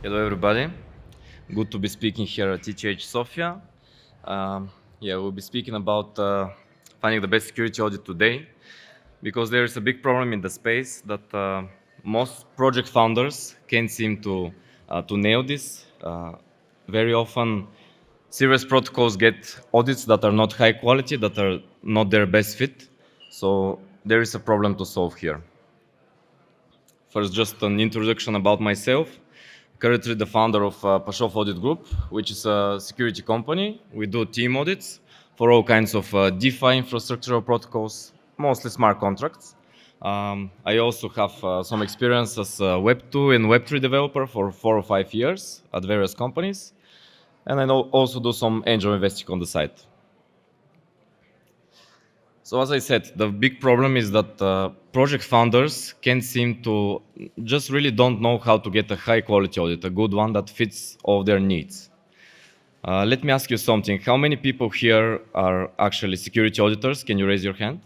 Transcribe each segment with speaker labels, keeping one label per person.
Speaker 1: Hello, everybody. Good to be speaking here at ETHSofia. We'll be speaking about finding the best security audit today, because there is a big problem in the space that most project founders can't seem to nail this. Very often, serious protocols get audits that are not high quality, that are not their best fit. So there is a problem to solve here. First, just an introduction about myself. Currently the founder of Pashov Audit Group, which is a security company. We do team audits for all kinds of DeFi infrastructural protocols, mostly smart contracts. I also have some experience as a Web2 and Web3 developer for 4 or 5 years at various companies. And I also do some angel investing on the side. So as I said, the big problem is that project founders can't seem to, just really don't know how to get a high quality audit, a good one that fits all their needs. Let me ask you something. How many people here are actually security auditors? Can you raise your hand?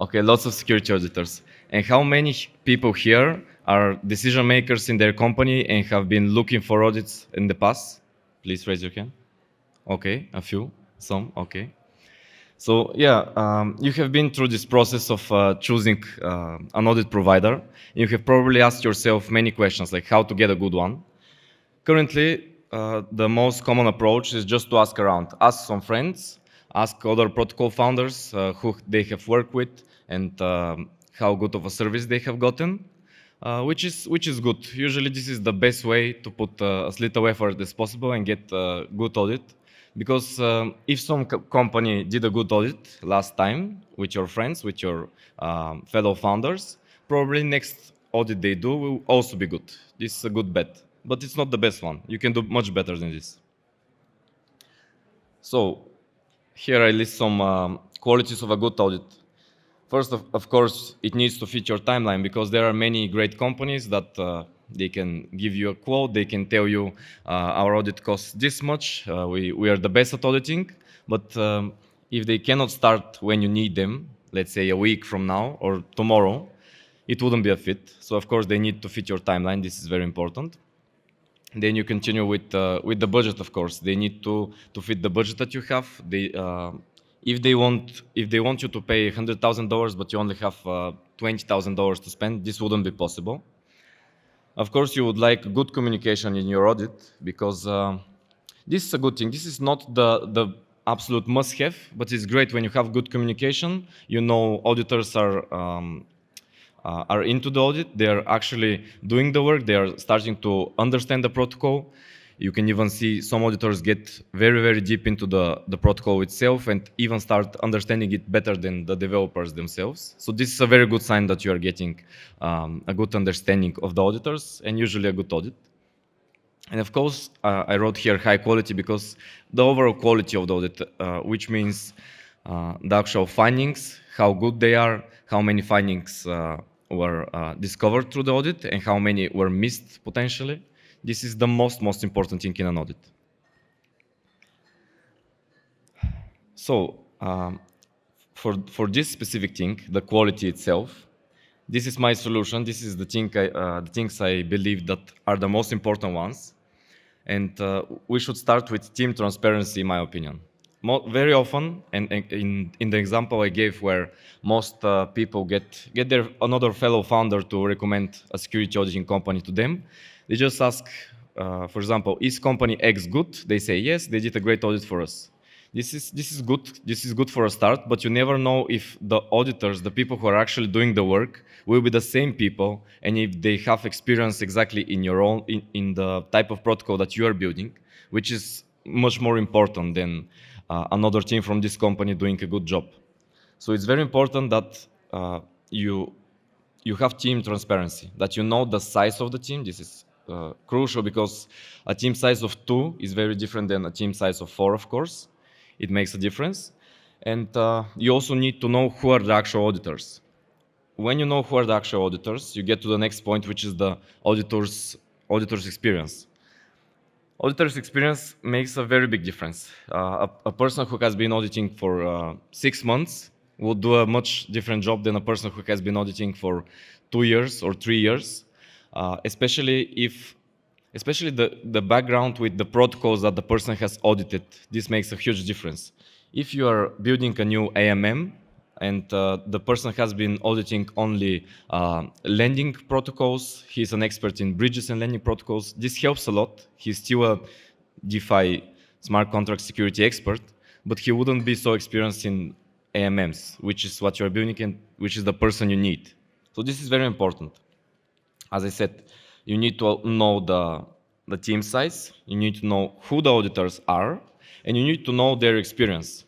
Speaker 1: Okay, lots of security auditors. And how many people here are decision makers in their company and have been looking for audits in the past? Please raise your hand. Okay, a few, some, okay. So you have been through this process of choosing an audit provider. You have probably asked yourself many questions, like how to get a good one. Currently, the most common approach is just to ask around. Ask some friends, ask other protocol founders who they have worked with and how good of a service they have gotten, which is good. Usually this is the best way to put as little effort as possible and get a good audit. Because if some company did a good audit last time with your friends, with your fellow founders, probably next audit they do will also be good. This is a good bet, but it's not the best one. You can do much better than this. So here I list some qualities of a good audit. First, of course, it needs to fit your timeline, because there are many great companies that they can give you a quote, they can tell you our audit costs this much, we are the best at auditing, but if they cannot start when you need them, let's say a week from now or tomorrow, it wouldn't be a fit. So of course they need to fit your timeline. This is very important. Then you continue with the budget, of course. They need to fit the budget that you have. If they want you to pay $100,000, but you only have $20,000 to spend, this wouldn't be possible. Of course, you would like good communication in your audit, because this is a good thing. This is not the absolute must-have, but it's great when you have good communication. You know, auditors are into the audit. They are actually doing the work. They are starting to understand the protocol. You can even see some auditors get very, very deep into the protocol itself and even start understanding it better than the developers themselves. So this is a very good sign that you are getting a good understanding of the auditors, and usually a good audit. And of course, I wrote here high quality, because the overall quality of the audit, which means the actual findings, how good they are, how many findings were discovered through the audit, and how many were missed potentially. This is the most important thing in an audit. So for this specific thing, the quality itself, this is my solution. This is the things I believe that are the most important ones. And we should start with team transparency, in my opinion. Very often, and in the example I gave, where most people get another fellow founder to recommend a security auditing company to them, they just ask, for example, is company X good? They say yes, they did a great audit for us. This is good. This is good for a start, but you never know if the auditors, the people who are actually doing the work, will be the same people, and if they have experience exactly in your own in the type of protocol that you are building, which is much more important than another team from this company doing a good job. So it's very important that you have team transparency, that you know the size of the team. This is crucial, because a team size of 2 is very different than a team size of 4, of course. It makes a difference. And you also need to know who are the actual auditors. When you know who are the actual auditors, you get to the next point, which is the auditor's experience. Auditor's experience makes a very big difference. A person who has been auditing for 6 months will do a much different job than a person who has been auditing for 2 years or 3 years. especially the background with the protocols that the person has audited. This makes a huge difference. If you are building a new AMM and the person has been auditing only lending protocols, he's an expert in bridges and lending protocols, this helps a lot. He's still a DeFi smart contract security expert, but he wouldn't be so experienced in AMMs, which is what you're building and which is the person you need. So this is very important. As I said, you need to know the team size, you need to know who the auditors are, and you need to know their experience.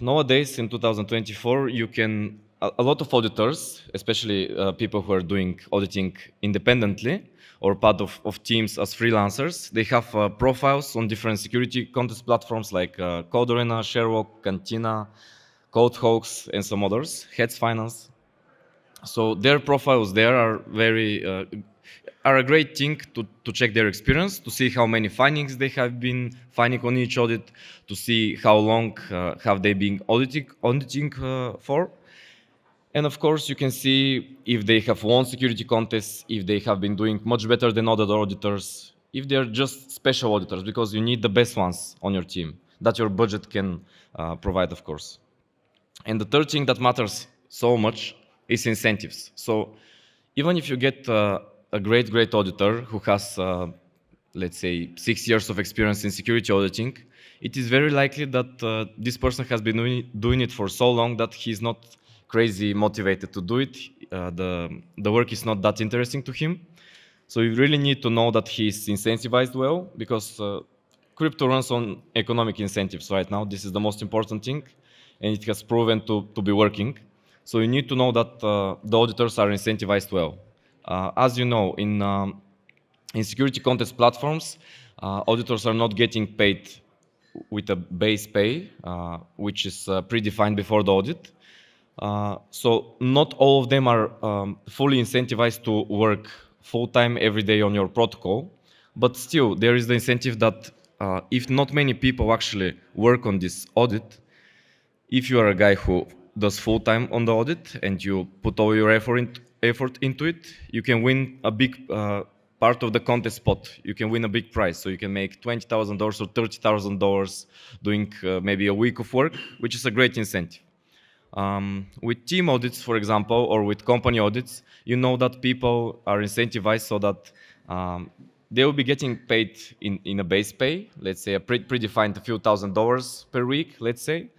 Speaker 1: Nowadays, in 2024, a lot of auditors, especially people who are doing auditing independently or part of teams as freelancers, they have profiles on different security contest platforms like Code Arena, Sharewalk, Cantina, CodeHawks, and some others, Heads Finance. So their profiles there are a great thing to check their experience, to see how many findings they have been finding on each audit, to see how long have they been auditing for. And of course, you can see if they have won security contests, if they have been doing much better than other auditors, if they're just special auditors, because you need the best ones on your team that your budget can provide, of course. And the third thing that matters so much is incentives. So even if you get a great auditor who has, let's say, 6 years of experience in security auditing, it is very likely that this person has been doing it for so long that he's not crazy motivated to do it. The work is not that interesting to him. So you really need to know that he's incentivized well, because crypto runs on economic incentives right now. This is the most important thing, and it has proven to be working. So you need to know that the auditors are incentivized well. As you know, in security contest platforms, auditors are not getting paid with a base pay, which is predefined before the audit. So not all of them are fully incentivized to work full-time every day on your protocol, but still there is the incentive that if not many people actually work on this audit, if you are a guy who does full-time on the audit and you put all your effort into it, you can win a big part of the contest pot. You can win a big prize, so you can make $20,000 or $30,000 doing maybe a week of work, which is a great incentive. With team audits, for example, or with company audits, you know that people are incentivized so that they will be getting paid in a base pay, let's say a predefined a few $1,000s per week, let's say.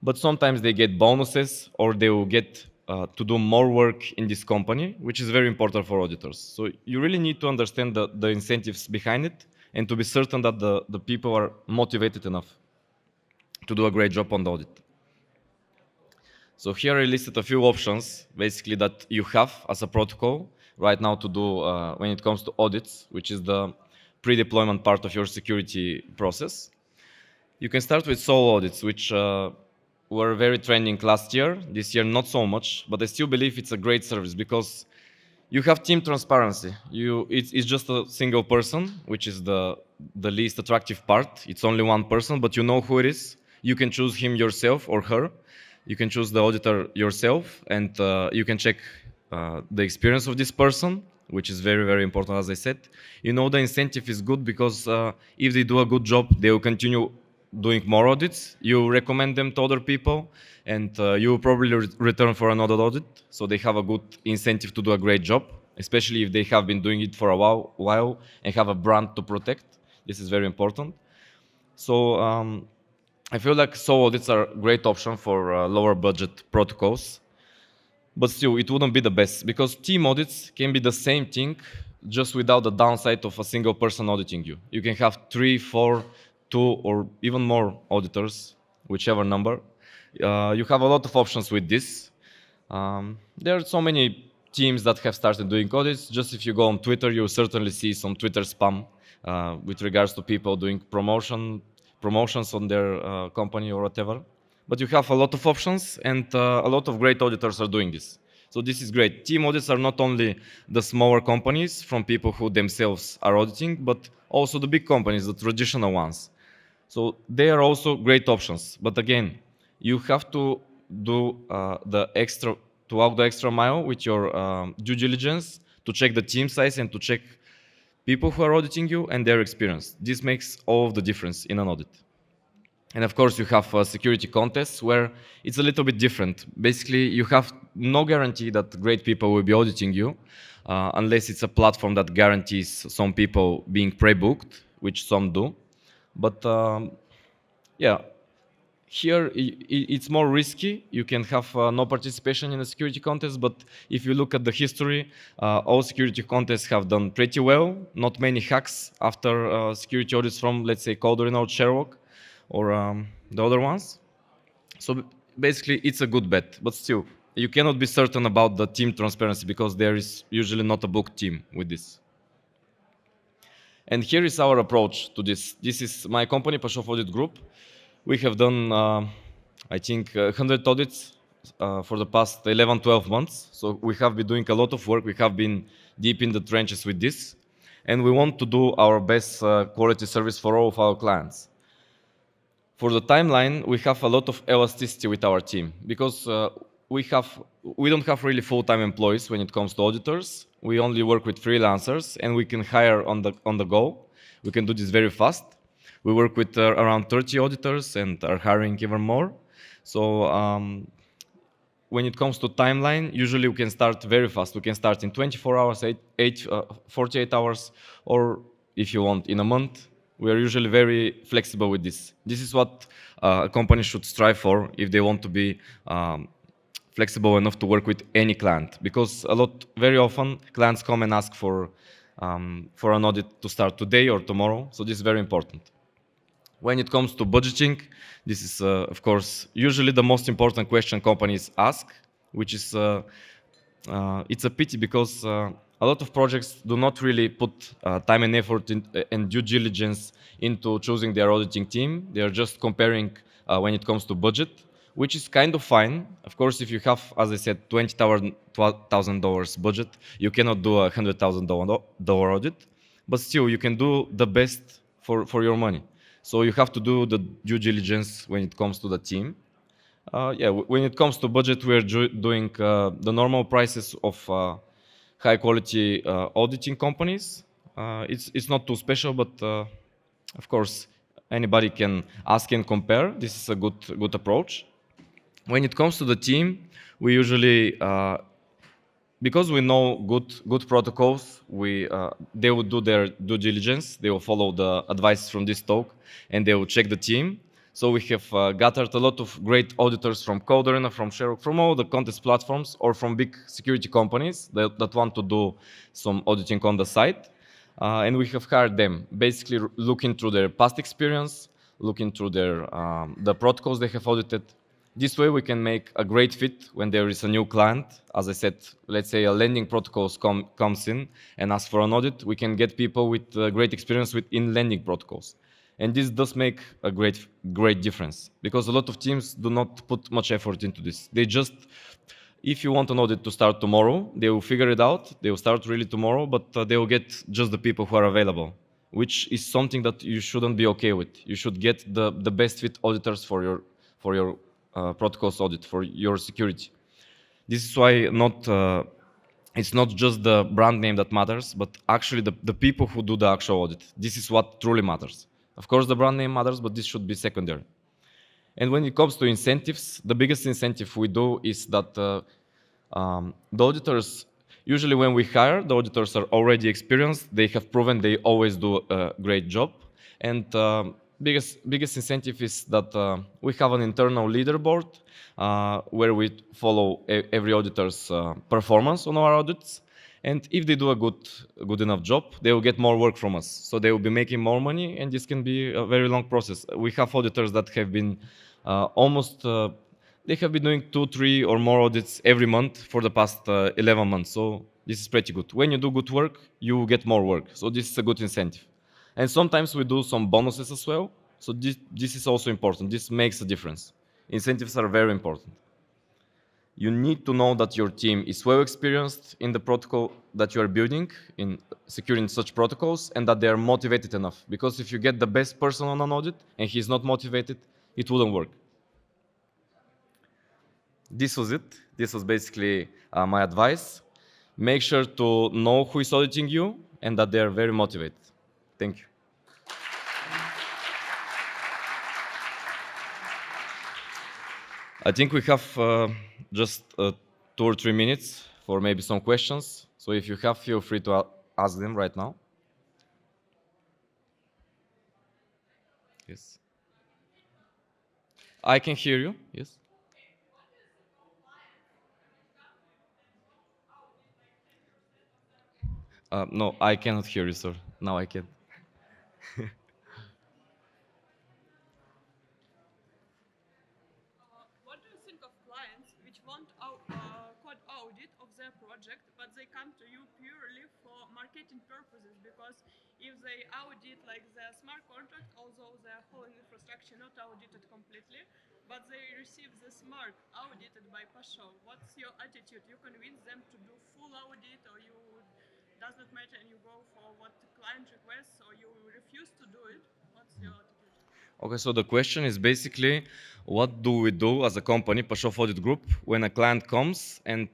Speaker 1: But sometimes they get bonuses, or they will get to do more work in this company, which is very important for auditors. So you really need to understand the incentives behind it, and to be certain that the people are motivated enough to do a great job on the audit. So here I listed a few options, basically, that you have as a protocol right now to do when it comes to audits, which is the pre-deployment part of your security process. You can start with solo audits, which were very trending last year. This year, not so much, but I still believe it's a great service because you have team transparency. It's just a single person, which is the least attractive part. It's only one person, but you know who it is. You can choose him yourself or her. You can choose the auditor yourself, and you can check the experience of this person, which is very, very important, as I said. You know the incentive is good because if they do a good job, they will continue doing more audits. You recommend them to other people, and you will probably return for another audit. So they have a good incentive to do a great job, especially if they have been doing it for a while and have a brand to protect. This is very important. So I feel like solo audits are a great option for lower budget protocols, but still it wouldn't be the best because team audits can be the same thing, just without the downside of a single person auditing you. You can have 3, 4, 2, or even more auditors, whichever number. You have a lot of options with this. There are so many teams that have started doing audits. Just if you go on Twitter, you'll certainly see some Twitter spam with regards to people doing promotions on their company or whatever. But you have a lot of options, and a lot of great auditors are doing this. So this is great. Team audits are not only the smaller companies from people who themselves are auditing, but also the big companies, the traditional ones. So they are also great options. But again, you have to do walk the extra mile with your due diligence to check the team size and to check people who are auditing you and their experience. This makes all of the difference in an audit. And of course, you have security contests where it's a little bit different. Basically, you have no guarantee that great people will be auditing you, unless it's a platform that guarantees some people being pre-booked, which some do. But yeah, here it's more risky. You can have no participation in a security contest, but if you look at the history, all security contests have done pretty well. Not many hacks after security audits from, let's say, Coder or Sherlock, or the other ones. So basically, it's a good bet, but still, you cannot be certain about the team transparency because there is usually not a booked team with this. And here is our approach to this. This is my company, Pashov Audit Group. We have done, I think, 100 audits for the past 11, 12 months. So we have been doing a lot of work. We have been deep in the trenches with this. And we want to do our best quality service for all of our clients. For the timeline, we have a lot of elasticity with our team because we don't have really full-time employees when it comes to auditors. We only work with freelancers, and we can hire on the go. We can do this very fast. We work with around 30 auditors and are hiring even more. So when it comes to timeline, usually we can start very fast. We can start in 24 hours, 48 hours, or if you want, in a month. We are usually very flexible with this. This is what a company should strive for if they want to be flexible enough to work with any client. Because very often, clients come and ask for an audit to start today or tomorrow. So this is very important. When it comes to budgeting, this is, of course, usually the most important question companies ask, which is, it's a pity because a lot of projects do not really put time and effort and due diligence into choosing their auditing team. They are just comparing when it comes to budget, which is kind of fine. Of course, if you have, as I said, $20,000 budget, you cannot do a $100,000 audit, but still you can do the best for your money. So you have to do the due diligence when it comes to the team. Yeah, when it comes to budget, we are doing the normal prices of high quality auditing companies. It's not too special, but of course, anybody can ask and compare. This is a good approach. When it comes to the team, we usually, because we know good protocols, they will do their due diligence. They will follow the advice from this talk, and they will check the team. So we have gathered a lot of great auditors from Coder, from Sherlock, from all the contest platforms, or from big security companies that want to do some auditing on the site. And we have hired them, basically looking through their past experience, looking through the protocols they have audited. This way we can make a great fit when there is a new client. As I said, let's say a lending protocol comes in and asks for an audit. We can get people with great experience in lending protocols. And this does make a great difference because a lot of teams do not put much effort into this. They just, if you want an audit to start tomorrow, they will figure it out. They will start really tomorrow, but they will get just the people who are available, which is something that you shouldn't be okay with. You should get the best fit auditors for your protocols audit, for your security. This is why it's not just the brand name that matters, but actually the people who do the actual audit. This is what truly matters. Of course, the brand name matters, but this should be secondary. And when it comes to incentives, the biggest incentive we do is that the auditors, usually when we hire, the auditors are already experienced. They have proven they always do a great job. And biggest incentive is that we have an internal leaderboard where we follow every auditor's performance on our audits. And if they do a good enough job, they will get more work from us. So they will be making more money, and this can be a very long process. We have auditors that have been they have been doing 2, 3 or more audits every month for the past 11 months. So this is pretty good. When you do good work, you get more work. So this is a good incentive. And sometimes we do some bonuses as well. So this is also important. This makes a difference. Incentives are very important. You need to know that your team is well experienced in the protocol that you are building, in securing such protocols, and that they are motivated enough. Because if you get the best person on an audit and he's not motivated, it wouldn't work. This was it. This was basically my advice. make sure to know who is auditing you and that they are very motivated. Thank you. I think we have just 2 or 3 minutes for maybe some questions. So if you have, feel free to ask them right now. Yes. I can hear you. Yes. No, I cannot hear you, sir. Now I can.
Speaker 2: What do you think of clients which want code audit of their project, but they come to you purely for marketing purposes? Because if they audit like their smart contract, although their whole infrastructure not audited completely, but they receive the smart audited by Pashov, what's your attitude? You convince them to do full audit, or you does not matter and you go for what the client requests, or you refuse to do it? What's your attitude?
Speaker 1: Okay, so the question is basically, what do we do as a company, Pashov Audit Group, when a client comes and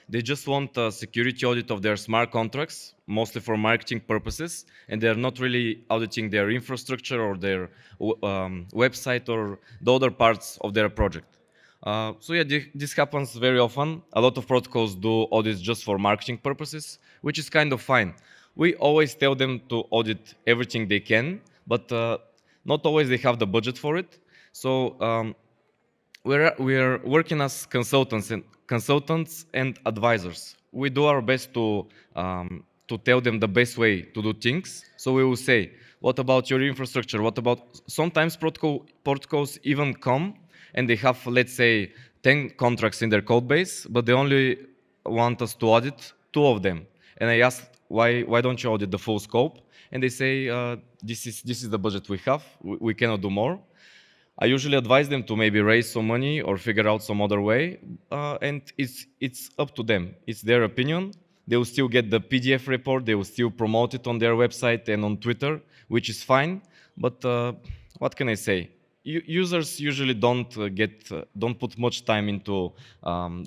Speaker 1: they just want a security audit of their smart contracts, mostly for marketing purposes, and they're not really auditing their infrastructure or their website or the other parts of their project. So yeah, this happens very often. A lot of protocols do audits just for marketing purposes, which is kind of fine. We always tell them to audit everything they can, but not always they have the budget for it. So we're working as consultants and advisors. We do our best to tell them the best way to do things. So we will say, what about your infrastructure? What about sometimes protocols even come and they have, let's say, 10 contracts in their code base, but they only want us to audit 2 of them. And I asked, why don't you audit the full scope? And they say, this is the budget we have. We cannot do more. I usually advise them to maybe raise some money or figure out some other way, and it's up to them. It's their opinion. They will still get the PDF report. They will still promote it on their website and on Twitter, which is fine. But what can I say? Users usually don't put much time into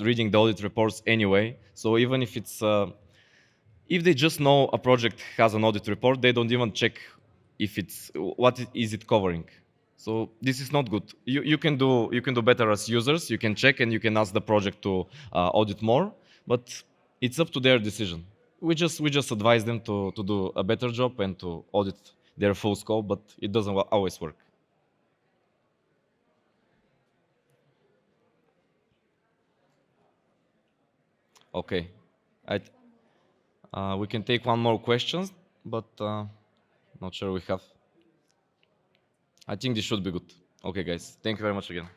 Speaker 1: reading the audit reports anyway. So even if they just know a project has an audit report, they don't even check if what is it covering. So this is not good. You can do better as users. You can check and you can ask the project to audit more, but it's up to their decision. We just advise them to do a better job and to audit their full scope, but it doesn't always work. Okay, we can take one more question, but not sure we have. I think this should be good. Okay, guys, thank you very much again.